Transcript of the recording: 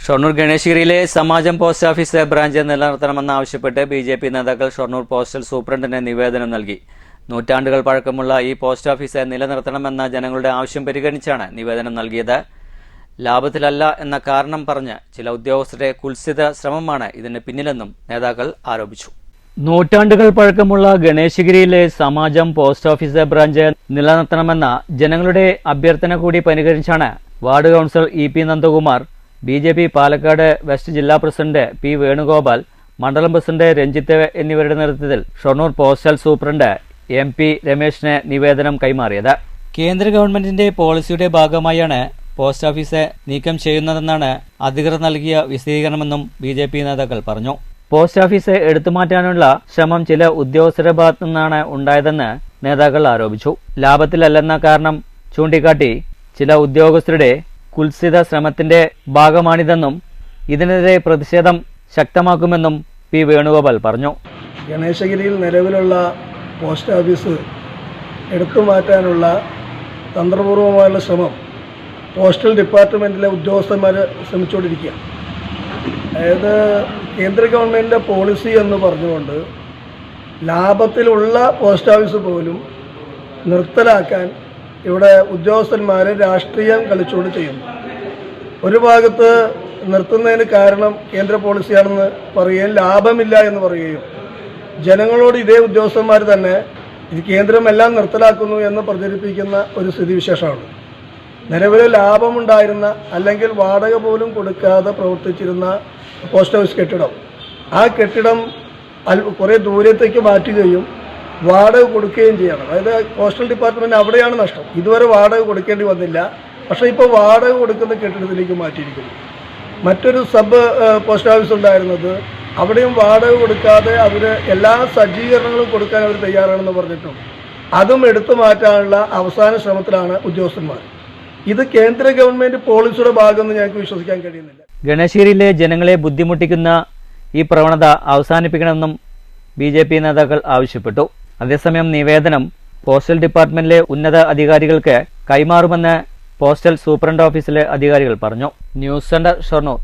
ഷൊർണൂർ ഗണേശഗിരിയിലെ സമാജം post office branch നിലനിർത്തണമെന്നാവശ്യപ്പെട്ട് BJP. നേതാക്കൾ Shoranur postal സൂപ്രണ്ടിന് നിവേദനം നൽകി. നൂറ്റാണ്ടുകൾ പഴക്കമുള്ള ഈ പോസ്റ്റ് ഓഫീസ് നിലനിർത്തണമെന്ന ജനങ്ങളുടെ ആവശ്യം പരിഗണിച്ചാണ് നിവേദനം നൽകിയത്. ലാഭത്തിലല്ല എന്ന കാരണം പറഞ്ഞ് ചില ഉദ്യോഗസ്ഥരുടെ കുൽസിത ശ്രമമാണ് ഇതിന് പിന്നിലെന്നും നേതാക്കൾ ആരോപിച്ചു. നൂറ്റാണ്ടുകൾ പഴക്കമുള്ള ഗണേശഗിരിയിലെ സമാജം പോസ്റ്റ് ഓഫീസ് ബ്രാഞ്ച് നിലനിർത്തണമെന്ന ജനങ്ങളുടെ അഭ്യർത്ഥന കൂടി പരിഗണിച്ചാണ് ward councillor EP. Nandakumar, BJP. Palakkad west ജില്ലാ പ്രസിഡന്റ് പി. വേണുഗോപാൽ, മണ്ഡലം പ്രസിഡന്റ് രഞ്ജിത്ത് എന്നിവരുടെ നേതൃത്വത്തിൽ ഷൊർണൂർ പോസ്റ്റൽ സൂപ്രണ്ട് എം.പി. രമേശിന് നിവേദനം കൈമാറിയത്. കേന്ദ്ര ഗവൺമെന്റിന്റെ പോളിസിയുടെ ഭാഗമായാണ് പോസ്റ്റ് ഓഫീസ് നീക്കം ചെയ്യുന്നതെന്നാണ് അധികൃതർ നൽകിയ വിശദീകരണമെന്നും ബി.ജെ.പി. നേതാക്കൾ പറഞ്ഞു. പോസ്റ്റ് ഓഫീസ് എടുത്തുമാറ്റാനുള്ള ശ്രമം ചില ഉദ്യോഗസ്ഥരുടെ ഭാഗത്തു നിന്നാണ് ഉണ്ടായതെന്ന് നേതാക്കൾ ആരോപിച്ചു. ലാഭത്തിലല്ലെന്ന കാരണം ചൂണ്ടിക്കാട്ടി ചില ഉദ്യോഗസ്ഥരുടെ കുൽസിത ശ്രമത്തിന്റെ ഭാഗമാണിതെന്നും ഇതിനെതിരെ പ്രതിഷേധം ശക്തമാക്കുമെന്നും പി. വേണുഗോപാൽ പറഞ്ഞു. ഗണേശഗിരിയിൽ നിലവിലുള്ള പോസ്റ്റ് ഓഫീസ് എടുത്തുമാറ്റാനുള്ള തന്ത്രപൂർവമായുള്ള ശ്രമം പോസ്റ്റൽ ഡിപ്പാർട്ട്മെൻറ്റിലെ ഉദ്യോഗസ്ഥന്മാർ ശ്രമിച്ചുകൊണ്ടിരിക്കുകയാണ്. അതായത് കേന്ദ്ര ഗവൺമെൻറ്റിൻ്റെ പോളിസി എന്ന് പറഞ്ഞുകൊണ്ട് ലാഭത്തിലുള്ള പോസ്റ്റ് ഓഫീസ് പോലും നിർത്തലാക്കാൻ ഇവിടെ ഉദ്യോഗസ്ഥന്മാർ രാഷ്ട്രീയം കളിച്ചുകൊണ്ട് ചെയ്യുന്നു. ഒരു ഭാഗത്ത് നിർത്തുന്നതിന് കാരണം കേന്ദ്ര പോളിസിയാണെന്ന് പറയുകയും ലാഭമില്ല എന്ന് പറയുകയും ജനങ്ങളോട് ഇതേ ഉദ്യോഗസ്ഥന്മാർ തന്നെ ഇത് കേന്ദ്രം എല്ലാം നിർത്തലാക്കുന്നു എന്ന് പ്രചരിപ്പിക്കുന്ന ഒരു സ്ഥിതിവിശേഷമാണ്. നിലവിൽ ലാഭമുണ്ടായിരുന്ന അല്ലെങ്കിൽ വാടക പോലും കൊടുക്കാതെ പ്രവർത്തിച്ചിരുന്ന പോസ്റ്റ് ഓഫീസ് കെട്ടിടം, ആ കെട്ടിടം കുറേ ദൂരത്തേക്ക് മാറ്റുകയും വാടക കൊടുക്കുകയും ചെയ്യണം. അതായത് പോസ്റ്റൽ ഡിപ്പാർട്ട്മെൻറ്റ് അവിടെയാണ് നഷ്ടം. ഇതുവരെ വാടക കൊടുക്കേണ്ടി വന്നില്ല, പക്ഷേ ഇപ്പോൾ വാടക കൊടുക്കുന്ന കെട്ടിടത്തിലേക്ക് മാറ്റിയിരിക്കുന്നു. മറ്റൊരു സബ് പോസ്റ്റ് ഓഫീസ് ഉണ്ടായിരുന്നത്, അവിടെയും വാടക കൊടുക്കാതെ അവർ എല്ലാ സജ്ജീകരണങ്ങളും കൊടുക്കാൻ അവർ തയ്യാറാണെന്ന് പറഞ്ഞിട്ടും അതും എടുത്തു മാറ്റാനുള്ള അവസാന ശ്രമത്തിലാണ് ഉദ്യോഗസ്ഥന്മാർ. ഇത് കേന്ദ്ര ഗവൺമെൻറ് പോളിസിയുടെ ഭാഗമെന്ന് ഞങ്ങൾക്ക് വിശ്വസിക്കാൻ കഴിയുന്നില്ല. ഗണേശഗിരിയിലെ ജനങ്ങളെ ബുദ്ധിമുട്ടിക്കുന്ന ഈ പ്രവണത അവസാനിപ്പിക്കണമെന്നും ബി.ജെ.പി. നേതാക്കൾ ആവശ്യപ്പെട്ടു. അതേസമയം നിവേദനം പോസ്റ്റൽ ഡിപ്പാർട്ട്മെന്റിലെ ഉന്നത അധികാരികൾക്ക് കൈമാറുമെന്ന് പോസ്റ്റൽ സൂപ്രണ്ട് ഓഫീസിലെ അധികാരികൾ പറഞ്ഞു. News centre, Shoranur.